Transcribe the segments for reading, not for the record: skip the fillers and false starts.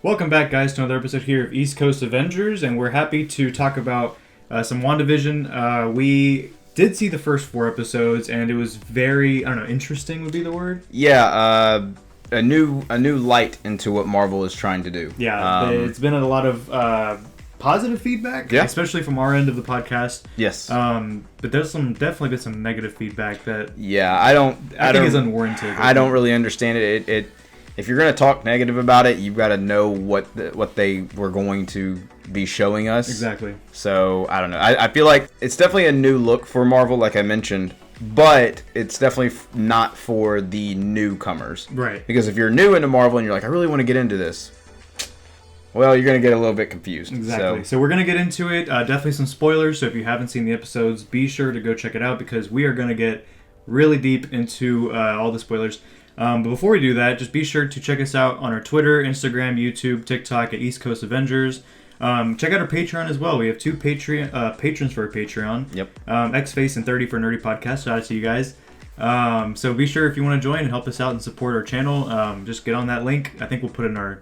Welcome back, guys, to another episode here of East Coast Avengers, and we're happy to talk about some Wandavision. We did see the first 4 episodes, and it was very, interesting would be the word. Yeah, a new light into what Marvel is trying to do. Yeah, it's been a lot of positive feedback, especially from our end of the podcast. Yes. But there's definitely been some negative feedback that I think is unwarranted. I don't really understand it. If you're going to talk negative about it, you've got to know what they were going to be showing us. Exactly. So, I don't know. I feel like it's definitely a new look for Marvel, like I mentioned, but it's definitely not for the newcomers. Right. Because if you're new into Marvel and you're like, I really want to get into this, well, you're going to get a little bit confused. Exactly. So we're going to get into it. Definitely some spoilers, so if you haven't seen the episodes, be sure to go check it out because we are going to get really deep into all the spoilers. But before we do that, just be sure to check us out on our Twitter, Instagram, YouTube, TikTok at East Coast Avengers. Check out our Patreon as well. We have 2 patrons for our Patreon. Yep. X-Face and 30 for Nerdy Podcast. Shout out to you guys. So be sure if you want to join and help us out and support our channel, just get on that link. I think we'll put it in our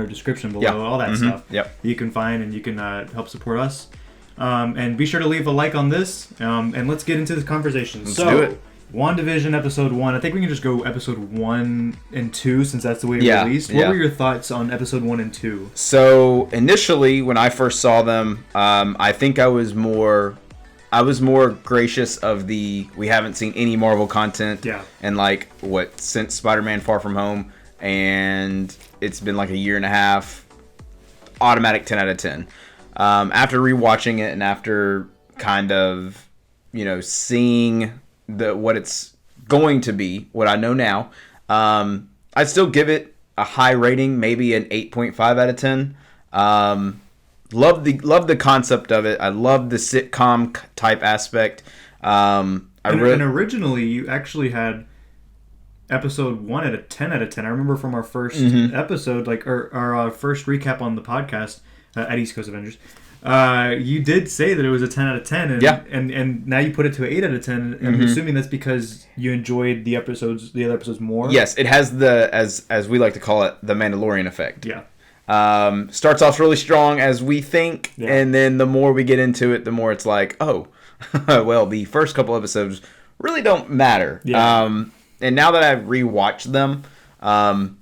description below, all that stuff. Yep. You can find and you can help support us. And be sure to leave a like on this. And let's get into this conversation. Let's do it. WandaVision episode 1. I think we can just go episode 1 and 2 since that's the way it released. What were your thoughts on episode 1 and 2? So initially, when I first saw them, I think I was more gracious of we haven't seen any Marvel content. Yeah. And since Spider-Man Far From Home, and it's been like a year and a half. Automatic 10 out of 10. After rewatching it and after kind of seeing what it's going to be, what I know now, I'd still give it a high rating, maybe an 8.5 out of 10. Love the concept of it. I love the sitcom type aspect. And originally, you actually had episode 1 at a 10 out of 10. I remember from our first episode, our first recap on the podcast at East Coast Avengers. You did say that it was a 10 out of 10, and now you put it to an 8 out of 10. And I'm assuming that's because you enjoyed the other episodes more. Yes, it has as we like to call it, the Mandalorian effect. Yeah. Starts off really strong as we think, and then the more we get into it, the more it's like, oh, well, the first couple episodes really don't matter. Yeah. And now that I've rewatched them, I'm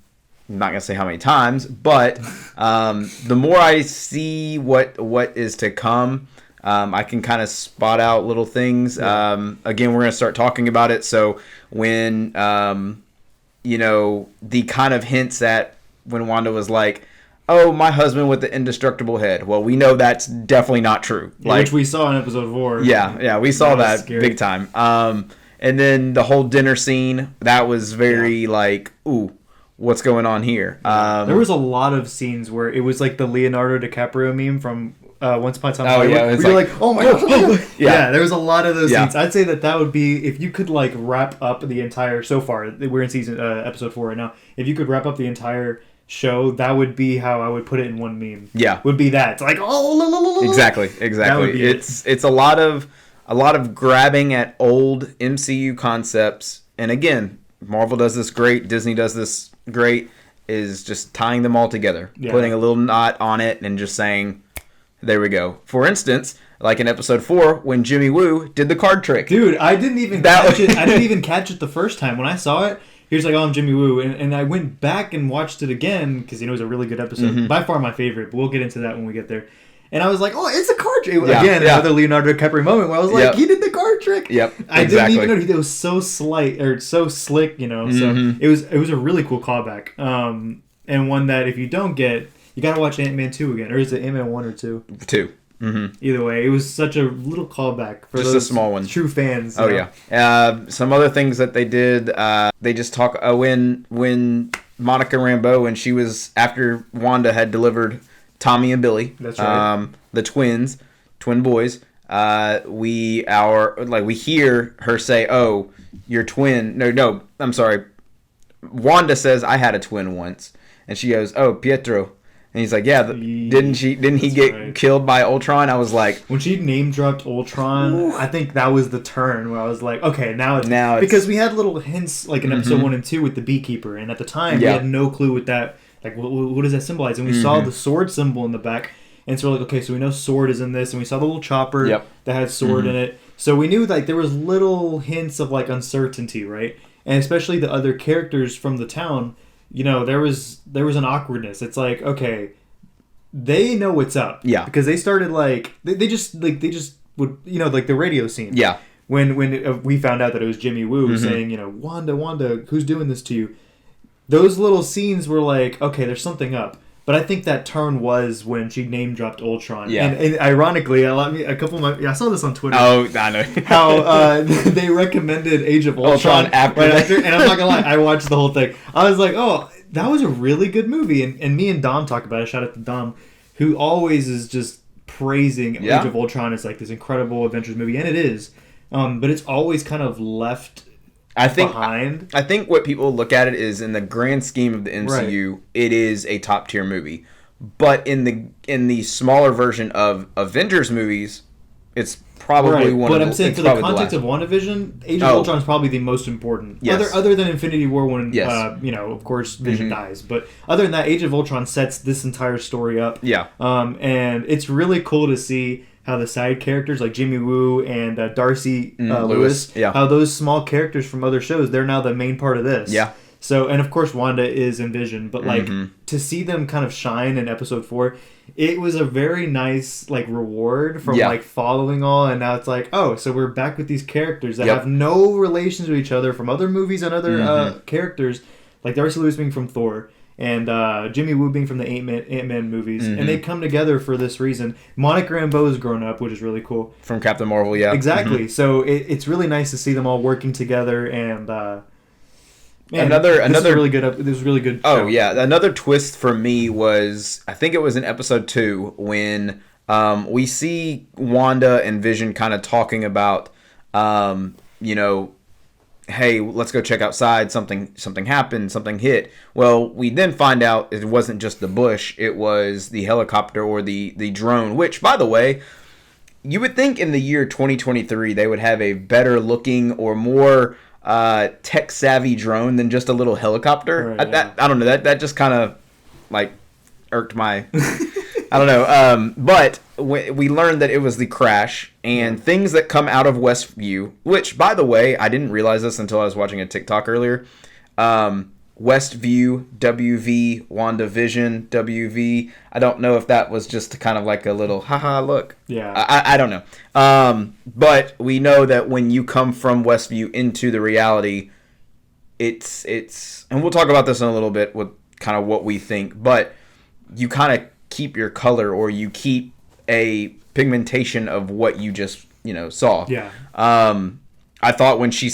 not gonna say how many times, but the more I see what is to come, I can kind of spot out little things. Again, we're gonna start talking about it. So when the kind of hints at when Wanda was like, "Oh, my husband with the indestructible head." Well, we know that's definitely not true. Which we saw in episode 4. Yeah, we saw that big time. And then the whole dinner scene, that was very ooh. What's going on here? There was a lot of scenes where it was like the Leonardo DiCaprio meme from Once Upon a Time. Oh yeah, where you're like, oh my god. Yeah, there was a lot of those scenes. I'd say that would be, if you could wrap up the entire, so far we're in episode 4 right now. If you could wrap up the entire show, that would be how I would put it in one meme. Yeah, would be that. It's like exactly. It's a lot of grabbing at old MCU concepts, and again, Marvel does this great, Disney does this great, is just tying them all together, putting a little knot on it and just saying, there we go. For instance, like in episode 4 when Jimmy Woo did the card trick. Dude, I didn't even catch it. I didn't even catch it the first time. When I saw it, he was like, oh, I'm Jimmy Woo. And I went back and watched it again because it was a really good episode. By far my favorite, but we'll get into that when we get there. And I was like, oh, it's a card trick. Again, another Leonardo DiCaprio moment where I was like, he did the card trick. Yep, I didn't even know it was so slight or so slick, So it was a really cool callback. And one that if you don't get, you got to watch Ant-Man 2 again. Or is it Ant-Man 1 or 2? 2. Mm-hmm. Either way, it was such a little callback for just those a small one. True fans. Oh, yeah. Some other things that they did, they just talk, when Monica Rambeau, when she was, after Wanda had delivered Tommy and Billy. That's right. The twin boys. We hear her say, "Oh, your twin." No, I'm sorry. Wanda says, "I had a twin once," and she goes, "Oh, Pietro." And he's like, "Yeah, didn't he get killed by Ultron?" I was like, when she name dropped Ultron, ooh. I think that was the turn where I was like, okay, now it's because we had little hints like in episode 1 and 2 with the beekeeper, and at the time we had no clue what that like what does that symbolize? And we saw the sword symbol in the back, and so we're like, okay, so we know sword is in this, and we saw the little chopper that had sword in it. So we knew like there was little hints of like uncertainty, right? And especially the other characters from the town, you know, there was an awkwardness. It's like, okay, they know what's up, because they started like they just would, you know, like the radio scene, when we found out that it was Jimmy Woo saying, you know, Wanda, who's doing this to you? Those little scenes were like, okay, there's something up. But I think that turn was when she name dropped Ultron. Yeah. And ironically, I saw this on Twitter. Oh, I know. How they recommended Age of Ultron after right after. And I'm not going to lie, I watched the whole thing. I was like, oh, that was a really good movie. And me and Dom talk about it. Shout out to Dom, who always is just praising Age of Ultron as like this incredible Avengers movie. And it is. But it's always kind of left behind. I think what people look at it is, in the grand scheme of the MCU, it is a top tier movie. But in the smaller version of Avengers movies, it's probably one. But of I'm saying for the context of Wandavision, Age of Ultron is probably the most important. Yes. Other than Infinity War, when you know, of course, Vision dies. But other than that, Age of Ultron sets this entire story up. Yeah. And it's really cool to see how the side characters like Jimmy Woo and Darcy Lewis, how those small characters from other shows, they're now the main part of this. Yeah. So, and of course Wanda is in Vision, but like to see them kind of shine in episode 4, it was a very nice like reward from like following all, and now it's like, oh, so we're back with these characters that have no relations to each other from other movies and other characters, like Darcy Lewis being from Thor, and Jimmy Woo being from the Ant-Man movies. And they come together for this reason. Monica Rambeau's grown up, which is really cool. From Captain Marvel, yeah. Exactly. So it's really nice to see them all working together, and another this was really good. This was really good. Oh, yeah. Another twist for me was, I think it was in episode 2, when we see Wanda and Vision kind of talking about, you know, hey, let's go check outside, something happened, something hit. Well, we then find out it wasn't just the bush, it was the helicopter or the drone, which, by the way, you would think in the year 2023 they would have a better looking or more tech savvy drone than just a little helicopter. Right, I don't know, that just kind of like irked my I don't know, but we learned that it was the crash, and things that come out of Westview, which, by the way, I didn't realize this until I was watching a TikTok earlier. Westview, WV, WandaVision, WV. I don't know if that was just kind of like a little, haha, look. Yeah. I don't know. But we know that when you come from Westview into the reality, it's, and we'll talk about this in a little bit with kind of what we think, but you kind of keep your color, or you keep a pigmentation of what you just, you know, saw. Yeah. I thought when she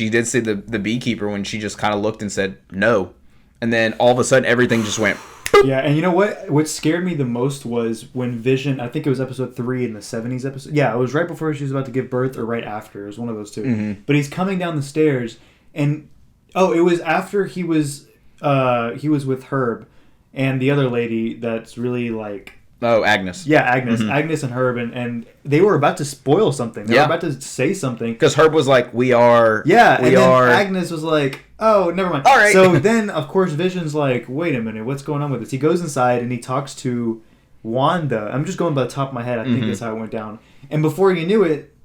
did see the beekeeper, when she just kind of looked and said no, and then all of a sudden everything just went. Yeah, and you know what scared me the most was when Vision, I think it was episode 3 in the 70s episode. Yeah, it was right before she was about to give birth, or right after. It was one of those two. But he's coming down the stairs, and it was after he was with Herb and the other lady that's really like... Oh, Agnes. Yeah, Agnes. Agnes and Herb, and they were about to spoil something. They were about to say something. Because Herb was like, we are... Yeah, and then Agnes was like, oh, never mind. All right. So then, of course, Vision's like, wait a minute, what's going on with this? He goes inside and he talks to Wanda. I'm just going by the top of my head. I think that's how it went down. And before you knew it,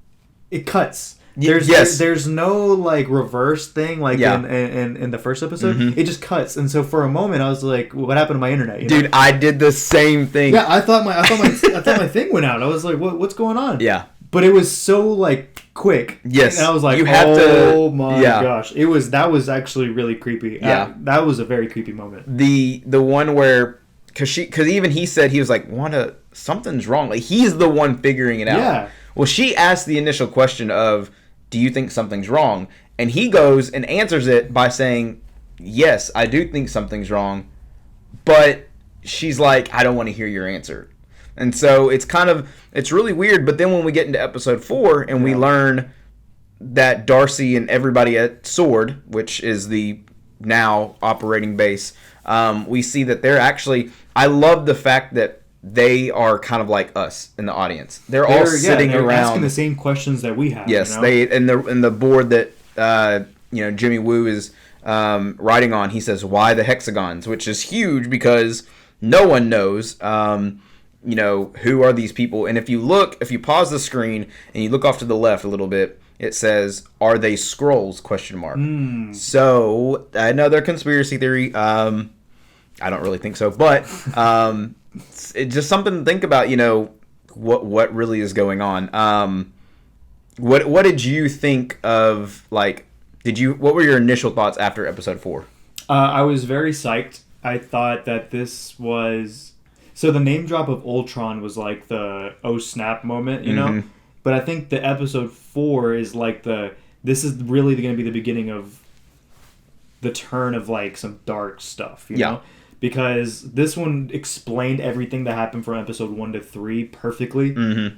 it cuts. There's no like reverse thing like in the first episode. It just cuts, and so for a moment I was like, "What happened to my internet?" You know? Dude, I did the same thing. Yeah, I thought my thing went out. I was like, "What's going on?" Yeah, but it was so like quick. Yes, and I was like, "Oh my gosh!" That was actually really creepy. Yeah, that was a very creepy moment. The one where because even he said, he was like, "Wanda, something's wrong." Like, he's the one figuring it out. Yeah. Well, she asked the initial question of, do you think something's wrong? And he goes and answers it by saying, yes, I do think something's wrong. But she's like, I don't want to hear your answer. And so it's really weird. But then when we get into episode 4 and we learn that Darcy and everybody at SWORD, which is the now operating base, we see that they're actually, I love the fact that they are kind of like us in the audience. They're all sitting around asking the same questions that we have. Yes, you know? they and the board that Jimmy Woo is writing on, he says, "Why the hexagons?" Which is huge because no one knows, who are these people. And if you pause the screen and you look off to the left a little bit, it says, "Are they Skrulls?" ? So another conspiracy theory. I don't really think so, but it's just something to think about. What really is going on. What did you think of? What were your initial thoughts after episode 4? I was very psyched. I thought that this was... So the name drop of Ultron was like the oh snap moment, you know? But I think the episode 4 is like this is really going to be the beginning of the turn of like some dark stuff, you know? Because this one explained everything that happened from episode 1 to 3 perfectly.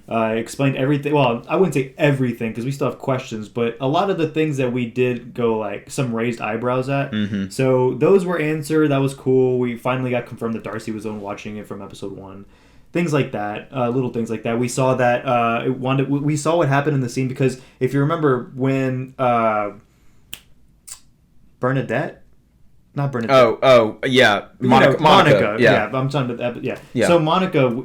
Explained everything. Well, I wouldn't say everything because we still have questions, but a lot of the things that we did go like some raised eyebrows at. So those were answered. That was cool. We finally got confirmed that Darcy was the one watching it from episode 1. Things like that, little things like that. We saw that we saw what happened in the scene because if you remember when Bernadette. Not Bernadette. Oh, yeah. Monica. Yeah, I'm talking about yeah. So Monica,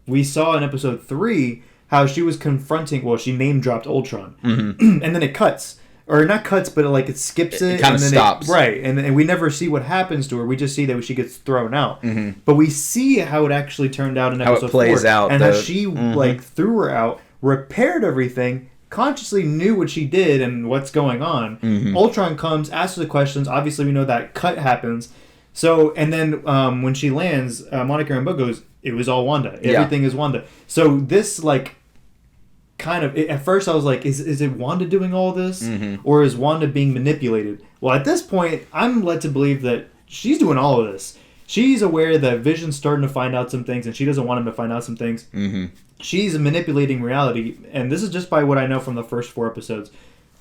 we saw in episode 3 how she was confronting. Well, she name dropped Ultron, and then it cuts, or not cuts, but it skips it. It kind of stops, right? And we never see what happens to her. We just see that she gets thrown out. But we see how it actually turned out in episode 4. How it plays out, and how she threw her out, repaired everything. Consciously knew what she did and what's going on. Ultron comes, asks the questions. Obviously, we know that cut happens. So, and then when she lands, Monica Rambeau goes, "It was all Wanda. Everything is Wanda." So this, at first I was like, is it Wanda doing all this? Or is Wanda being manipulated? Well, at this point, I'm led to believe that she's doing all of this. She's aware that Vision's starting to find out some things, and she doesn't want him to find out some things. She's manipulating reality, and this is just by what I know from the first 4 episodes.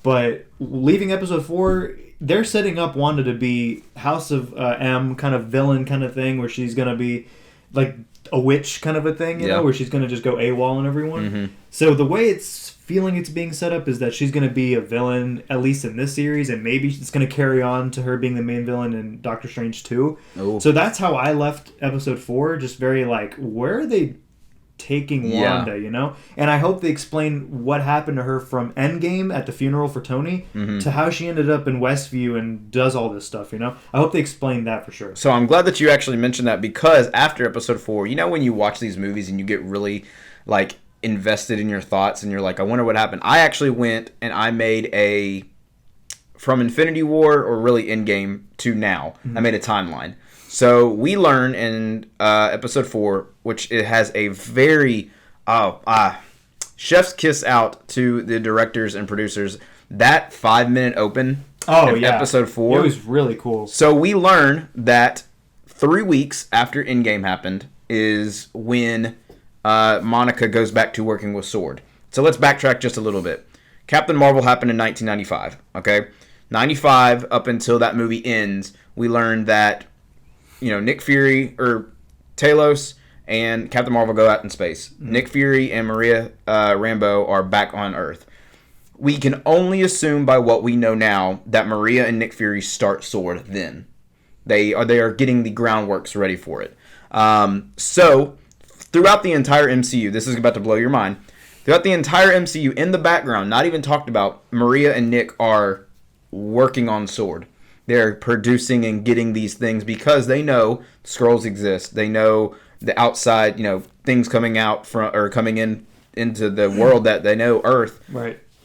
But leaving episode 4, they're setting up Wanda to be House of M kind of villain kind of thing, where she's going to be like a witch kind of a thing, you know, where she's going to just go AWOL on everyone. So the way it's being set up is that she's going to be a villain, at least in this series, and maybe it's going to carry on to her being the main villain in Doctor Strange 2. So that's how I left episode 4, just very like, where are they taking Wanda, you know? And I hope they explain what happened to her from Endgame at the funeral for Tony to how she ended up in Westview and does all this stuff, you know? I hope they explain that for sure. So I'm glad that you actually mentioned that, because after episode 4, when you watch these movies and you get really like invested in your thoughts and you're like, I wonder what happened. I actually went and I made from Infinity War, or really Endgame to now, I made a timeline. So we learn in episode 4, which it has a very chef's kiss out to the directors and producers, that 5-minute open episode 4. It was really cool. So we learn that 3 weeks after Endgame happened is when Monica goes back to working with S.W.O.R.D. So let's backtrack just a little bit. Captain Marvel happened in 1995, okay? 95, up until that movie ends, we learned that Nick Fury, or Talos, and Captain Marvel go out in space. Nick Fury and Maria Rambeau are back on Earth. We can only assume by what we know now that Maria and Nick Fury start S.W.O.R.D. then. They are getting the groundworks ready for it. So, throughout the entire MCU, this is about to blow your mind, throughout the entire MCU, in the background, not even talked about, Maria and Nick are working on S.W.O.R.D. They're producing and getting these things because they know Skrulls exist. They know the outside, things coming out from, or coming into the world, that they know Earth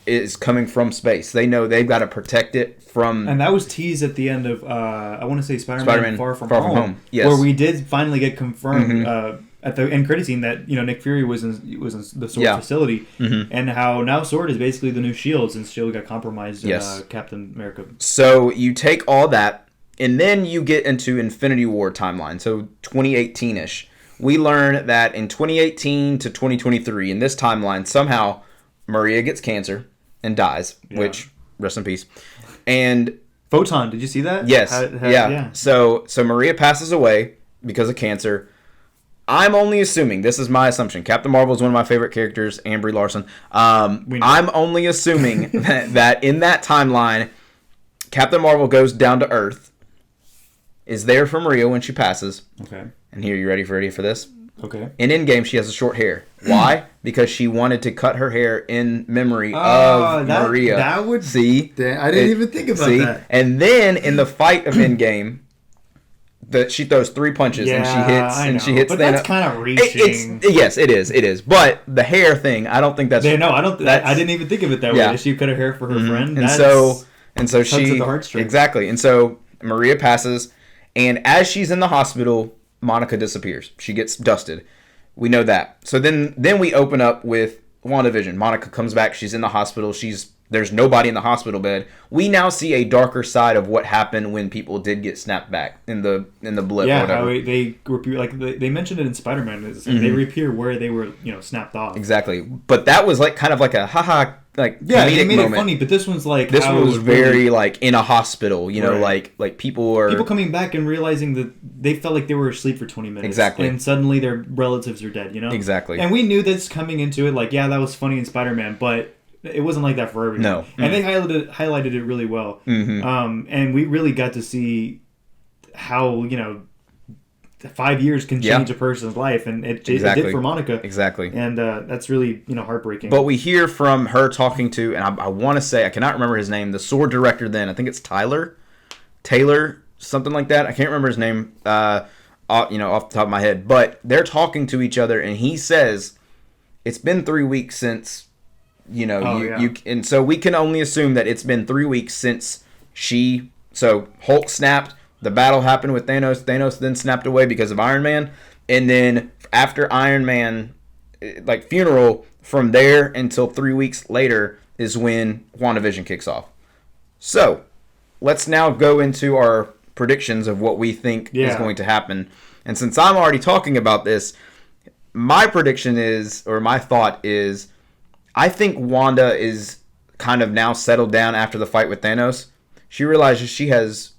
is coming from space. They know they've got to protect it from. And that was teased at the end of I want to say Spider-Man Far From Home. Yes. Where we did finally get confirmed at the end credit scene that Nick Fury was in the S.W.O.R.D. facility, and how now S.W.O.R.D. is basically the new S.H.I.E.L.D. since S.H.I.E.L.D. got compromised in Captain America. So you take all that, and then you get into Infinity War timeline, so 2018-ish. We learn that in 2018 to 2023, in this timeline, somehow Maria gets cancer and dies, which, rest in peace. And Photon, did you see that? Yes. Yeah. So Maria passes away because of cancer. I'm only assuming, this is my assumption, Captain Marvel is one of my favorite characters, and Brie Larson. I'm only assuming that in that timeline, Captain Marvel goes down to Earth, is there for Maria when she passes. Okay. And here, you ready for this? Okay. In Endgame, she has a short hair. Why? Because she wanted to cut her hair in memory of Maria. That would... See? I didn't even think about that. And then, in the fight of Endgame... she throws 3 punches and she hits. But that's kind of reaching. Yes, it is. But the hair thing, I don't think that's. I didn't even think of it that way. She cut her hair for her friend. And so she the heartstrings. Exactly. And so Maria passes, and as she's in the hospital, Monica disappears. She gets dusted. We know that. So then we open up with WandaVision. Monica comes back. She's in the hospital. There's nobody in the hospital bed. We now see a darker side of what happened when people did get snapped back in the blip. Yeah, or whatever. how they reappear, like they mentioned it in Spider-Man. They reappear where they were, snapped off. Exactly, but that was like kind of like a haha, like they made moment. It funny. But this one's like this one was very like in a hospital. Right. like people coming back and realizing that they felt like they were asleep for 20 minutes. Exactly, and suddenly their relatives are dead. Exactly, and we knew this coming into it. Like, that was funny in Spider-Man, but it wasn't like that for everyone. No. And they highlighted it really well. Mm-hmm. And we really got to see how, 5 years can change a person's life. And it did for Monica. Exactly. And that's really, heartbreaking. But we hear from her talking to, and I want to say, I cannot remember his name, the sword director then. I think it's Taylor, something like that. I can't remember his name, off the top of my head. But they're talking to each other, and he says, it's been 3 weeks since... and so we can only assume that it's been 3 weeks since Hulk snapped, the battle happened with Thanos then snapped away because of Iron Man, and then after Iron Man funeral, from there until 3 weeks later is when WandaVision kicks off. So let's now go into our predictions of what we think is going to happen. And since I'm already talking about this, my prediction is, or my thought is, I think Wanda is kind of now settled down after the fight with Thanos. She realizes she has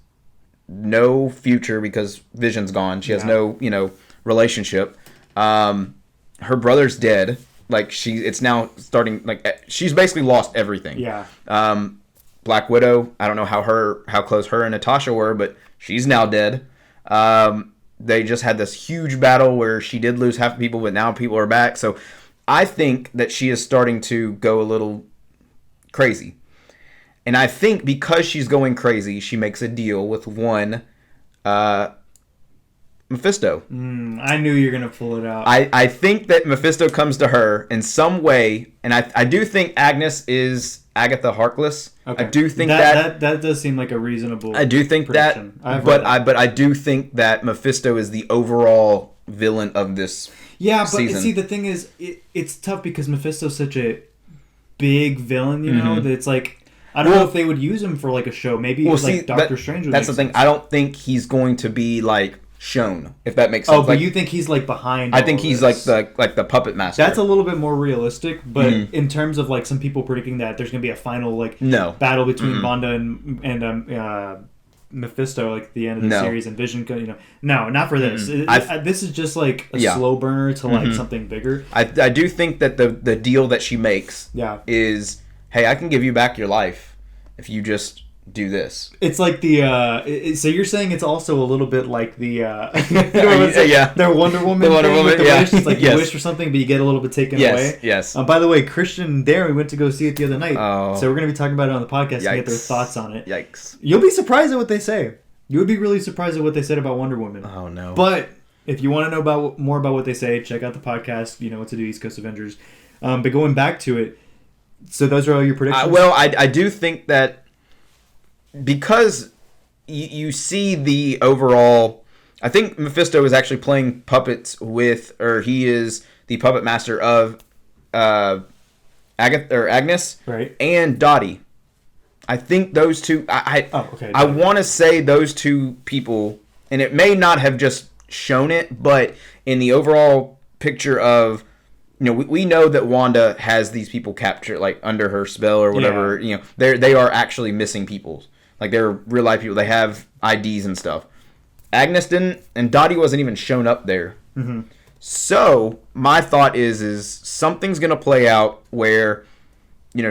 no future because Vision's gone. She has no, relationship. Her brother's dead. It's now starting, she's basically lost everything. Yeah. Black Widow, I don't know how close her and Natasha were, but she's now dead. They just had this huge battle where she did lose half the people, but now people are back. So I think that she is starting to go a little crazy. And I think because she's going crazy, she makes a deal with one Mephisto. I knew you were going to pull it out. I think that Mephisto comes to her in some way, and I do think Agnes is Agatha Harkness. Okay. I do think that does seem like a reasonable I do think prediction. but I do think that Mephisto is the overall villain of this season. See, the thing is, it's tough because Mephisto's such a big villain, that it's like, I don't know if they would use him for a show. Maybe Doctor Strange would. That's the thing. I don't think he's going to be shown, if that makes sense. Oh, but you think he's behind? I think he's the puppet master. That's a little bit more realistic, but in terms of some people predicting that there's going to be a final battle between Wanda and Mephisto at the end of the series and Vision, no, not for this. This is just a slow burner to something bigger. I do think that the deal that she makes is, hey, I can give you back your life if you just do this. It's like so you're saying it's also a little bit like the their Wonder Woman thing with the wish. It's you wish for something but you get a little bit taken away. Yes. By the way, Christian and Darren went to go see it the other night. Oh. So we're going to be talking about it on the podcast and get their thoughts on it. Yikes. You'll be surprised at what they say. You would be really surprised at what they said about Wonder Woman. Oh no. But if you want to know more about what they say, check out the podcast, what to do, East Coast Avengers. But going back to it, so those are all your predictions? I do think that because you see the overall... I think Mephisto is actually playing puppets or he is the puppet master of Agnes and Dottie. I think those two... I want to say those two people, and it may not have just shown it, but in the overall picture of... we know that Wanda has these people captured, under her spell or whatever. Yeah. They are actually missing people. They're real life people. They have IDs and stuff. Agnes didn't, and Dottie wasn't even shown up there. Mm-hmm. So my thought is something's gonna play out where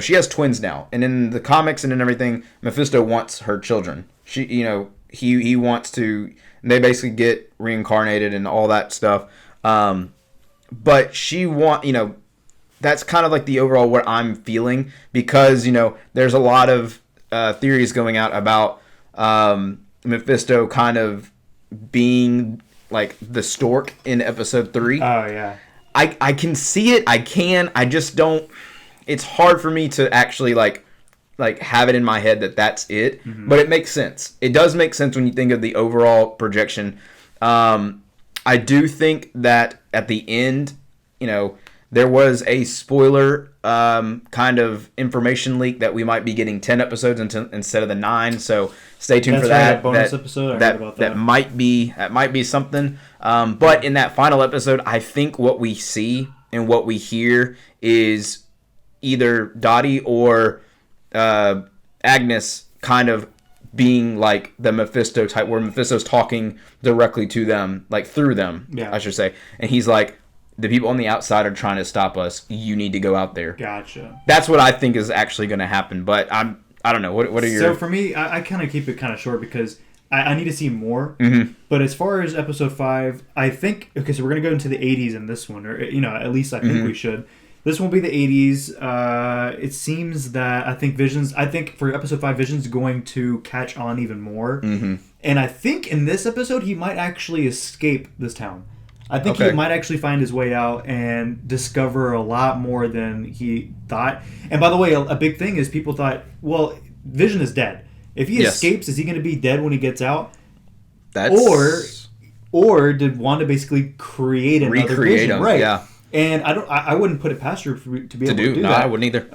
she has twins now, and in the comics and in everything, Mephisto wants her children. He wants to. They basically get reincarnated and all that stuff. But she that's kind of like the overall what I'm feeling, because there's a lot of theories going out about Mephisto kind of being like the stork in episode 3. Oh yeah. I can see it. I just don't. It's hard for me to actually like have it in my head that that's it. Mm-hmm. But it makes sense. It does make sense when you think of the overall projection. I do think that at the end, there was a spoiler kind of information leak that we might be getting 10 episodes instead of the 9. So stay tuned for that. That bonus episode. I heard about that. That might be something. But in that final episode, I think what we see and what we hear is either Dottie or Agnes kind of being like the Mephisto type, where Mephisto's talking directly to them, like through them, I should say. And he's like, the people on the outside are trying to stop us. You need to go out there. Gotcha. That's what I think is actually going to happen. But I don't know. What are your... So for me, I kind of keep it kind of short because I need to see more. Mm-hmm. But as far as episode 5, I think... Okay, so we're going to go into the 80s in this one. Or, at least I think we should. This won't be the 80s. It seems that I think for episode 5, Vision's going to catch on even more. Mm-hmm. And I think in this episode, he might actually escape this town. I think he might actually find his way out and discover a lot more than he thought. And by the way, a big thing is people thought, well, Vision is dead. If he escapes, is he going to be dead when he gets out? Or did Wanda basically recreate Vision? Him, right? Yeah. And I wouldn't put it past her to be able to do that. No, I wouldn't either.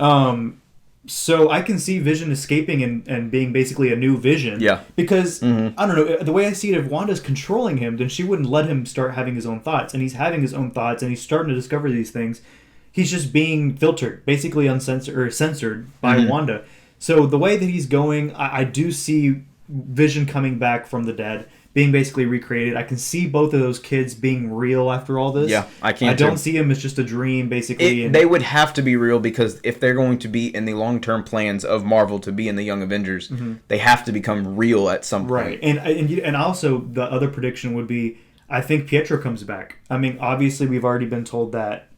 So I can see Vision escaping and being basically a new Vision. Yeah. Because, I don't know, the way I see it, if Wanda's controlling him, then she wouldn't let him start having his own thoughts. And he's having his own thoughts, and he's starting to discover these things. He's just being filtered, basically censored by Wanda. So the way that he's going, I do see Vision coming back from the dead, being basically recreated. I can see both of those kids being real after all this. Yeah, I can. I don't see him as just a dream, basically. They would have to be real, because if they're going to be in the long-term plans of Marvel to be in the Young Avengers, they have to become real at some point. Right, and also the other prediction would be, I think Pietro comes back. I mean, obviously we've already been told that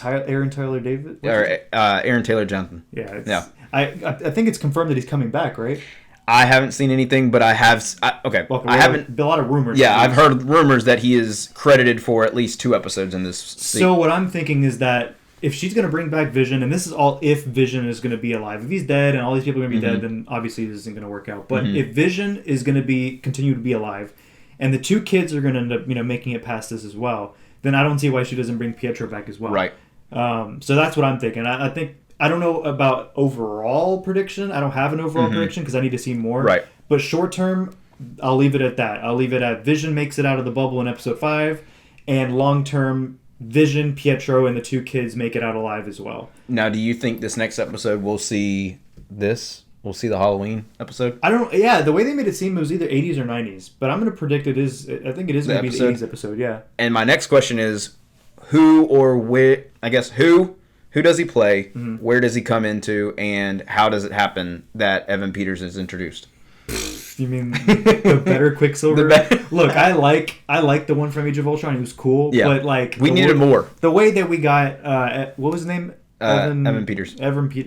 Aaron Taylor David? Aaron Taylor Johnson. Yeah. I think it's confirmed that he's coming back, right? I haven't seen anything, but I have. I haven't. A lot of rumors. Yeah, I've heard rumors that he is credited for at least 2 episodes in this season. So what I'm thinking is that if she's going to bring back Vision, and this is all if Vision is going to be alive. If he's dead and all these people are going to be dead, then obviously this isn't going to work out. But if Vision is going to continue to be alive, and the 2 kids are going to end up making it past this as well, then I don't see why she doesn't bring Pietro back as well. Right. So that's what I'm thinking. I think. I don't know about overall prediction. I don't have an overall prediction because I need to see more. Right. But short term, I'll leave it at that. I'll leave it at Vision makes it out of the bubble in episode 5, and long term, Vision, Pietro, and the 2 kids make it out alive as well. Now, do you think this next episode we'll see this? We'll see the Halloween episode? I don't. Yeah, the way they made it seem, it was either 80s or 90s. But I'm going to predict it is. I think it is going to be the 80s episode. Yeah. And my next question is, who or where? I guess who. Who does he play? Where does he come into? And how does it happen that Evan Peters is introduced? You mean the better Quicksilver? Look, I like the one from Age of Ultron. He was cool. Yeah. But like we needed more. The way that we got what was his name? Evan Peters.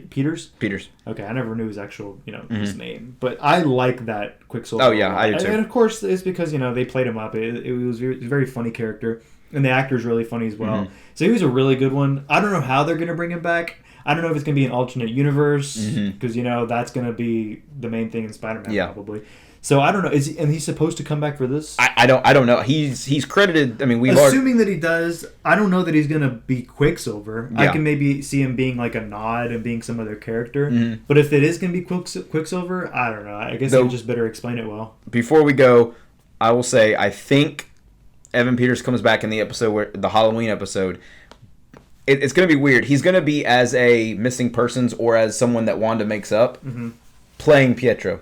Peters? Peters. Okay, I never knew his actual his name, but I like that Quicksilver. Oh yeah, I do too. And of course, it's because they played him up. It was a very funny character. And the actor's really funny as well. So he was a really good one. I don't know how they're going to bring him back. I don't know if it's going to be an alternate universe. Because, that's going to be the main thing in Spider-Man probably. So I don't know. And he's supposed to come back for this? I don't know. He's credited. I mean, assuming that he does, I don't know that he's going to be Quicksilver. Yeah. I can maybe see him being like a Nod and being some other character. But if it is going to be Quicksilver, I don't know. I guess they just better explain it well. Before we go, I will say I think Evan Peters comes back in the episode, the Halloween episode. It's going to be weird. He's going to be as a missing persons or as someone that Wanda makes up, playing Pietro.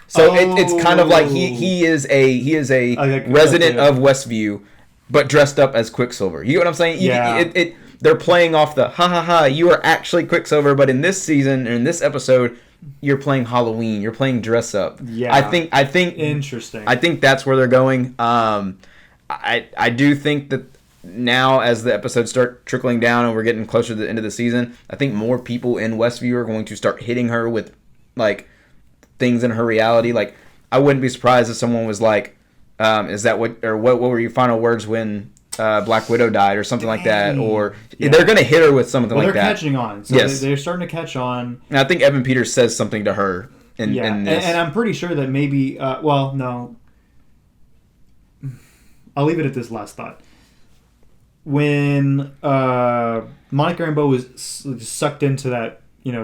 So it's kind of like he is a resident of Westview, but dressed up as Quicksilver. You know what I'm saying? Yeah. they're playing off the ha ha ha, you are actually Quicksilver, but in this season, or in this episode, you're playing Halloween, you're playing dress up. Yeah. I think interesting. I think that's where they're going. I do think that now as the episodes start trickling down and we're getting closer to the end of the season, I think more people in Westview are going to start hitting her with like things in her reality. Like, I wouldn't be surprised if someone was like, is that what were your final words when Black Widow died or something like that? Or they're going to hit her with something like that. They're catching on. So yes. They're starting to catch on. And I think Evan Peters says something to her in this. And I'm pretty sure that maybe, no. I'll leave it at this last thought. When Monica Rambeau was sucked into that,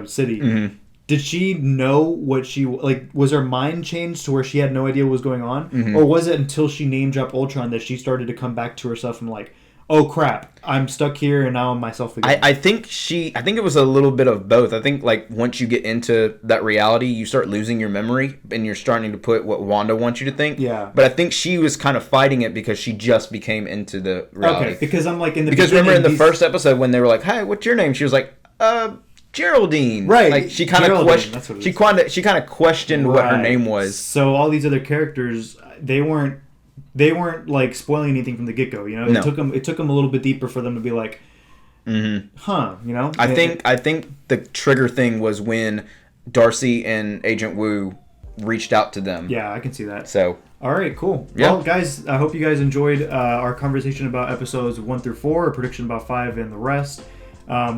city, mm-hmm. did she know what she like? Was her mind changed to where she had no idea what was going on, mm-hmm. or was it until she name dropped Ultron that she started to come back to herself and like, oh crap, I'm stuck here and now I'm myself again? I think it was a little bit of both. I think like once you get into that reality, you start losing your memory and you're starting to put what Wanda wants you to think. Yeah. But I think she was kind of fighting it because she just became into the reality. Okay, because I'm like remember in the first episode when they were like, "Hey, what's your name?" She was like, Geraldine. Right. Like she kind of questioned. She kind of questioned what her name was. So all these other characters, they weren't like spoiling anything from the get go. No. It took them a little bit deeper for them to be like, mm-hmm. huh. I think the trigger thing was when Darcy and Agent Wu reached out to them. Yeah, I can see that. So. All right, cool. Yeah. Well, guys, I hope you guys enjoyed our conversation about episodes 1 through 4, a prediction about 5, and the rest.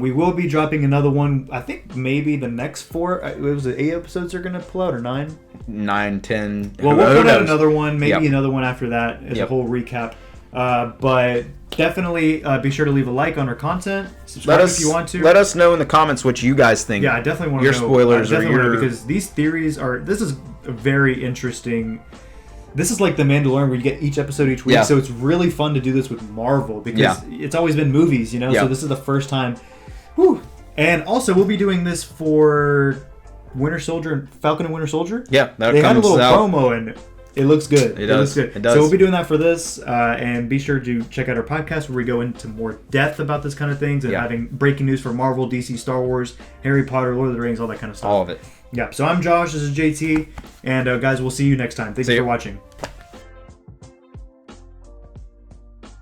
We will be dropping another one. I think maybe the next 4. Was it 8 episodes are going to pull out, or 9? 9, 10. Well, we'll put out another one, maybe another one after that as Yep. a whole recap. But definitely be sure to leave a like on our content. Subscribe if you want to. Let us know in the comments what you guys think. Yeah, I definitely want to your know. Spoilers or your... because these theories are. This is a very interesting. This is like The Mandalorian where you get each episode each week, so it's really fun to do this with Marvel because it's always been movies, So this is the first time. Whew. And also, we'll be doing this for Falcon and Winter Soldier. Yeah, they had a little promo and it looks good. It does. Looks good. It does. So we'll be doing that for this, and be sure to check out our podcast where we go into more depth about this kind of things and having breaking news for Marvel, DC, Star Wars, Harry Potter, Lord of the Rings, all that kind of stuff. All of it. Yeah. So I'm Josh. This is JT, and guys, we'll see you next time. Thanks for watching.